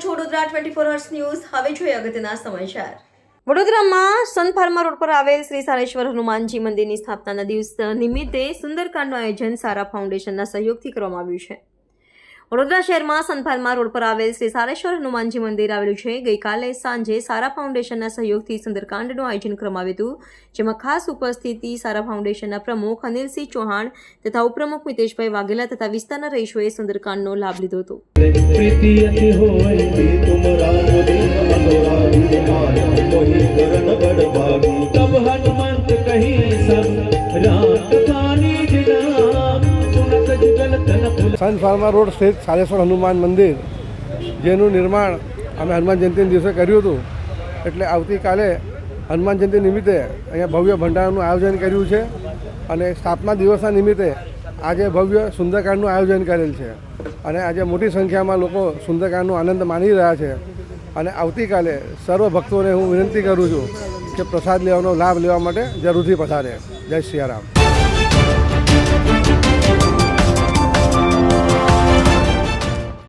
છો Vadodara 24 hours news. હવે જોઈએ અગત્યના સમાચાર। વડોદરામાં સન ફાર્મા રોડ પર આવેલ શ્રી સારેશ્વર હનુમાનજી મંદિરની સ્થાપનાના દિવસ નિમિત્તે સુંદરકાંડનું આયોજન સારા ફાઉન્ડેશનના સહયોગથી કરવામાં આવ્યું છે। વડોદરા શહેરમાં સન ફાર્મા રોડ પર આવેલ શ્રી સારેશ્વર હનુમાનજી મંદિર આવેલું છે। ગઈકાલે સાંજે સારા ફાઉન્ડેશનના સહયોગથી સુંદરકાંડનું આયોજન કરવામાં આવ્યું હતું, જેમાં ખાસ ઉપસ્થિતિ સારા ફાઉન્ડેશનના પ્રમુખ અનિલસિંહ ચૌહાણ તથા ઉપપ્રમુખ મિતેશભાઈ વાઘેલા તથા વિસ્તારના રહીશોએ સુંદરકાંડનો લાભ લીધો હતો। सन फार्मा रोड स्थित सारेश्वर हनुमान मंदिर જેનું નિર્માણ અમે હનુમાન જયંતિના દિવસે કર્યું હતું, એટલે આવતીકાલે હનુમાન જયંતિ નિમિત્તે અહીંયા ભવ્ય ભંડારાનું આયોજન કર્યું છે અને સ્થાપના દિવસના નિમિત્તે આજે ભવ્ય સુંદરકાંડનું આયોજન કરેલ છે અને આજે મોટી સંખ્યામાં લોકો સુંદરકાંડનો આનંદ માણી રહ્યા છે અને આવતીકાલે સર્વ ભક્તોને હું વિનંતી કરું છું કે પ્રસાદ લેવાનો લાભ લેવા માટે જરૂરથી પધારે। જય સિયારામ।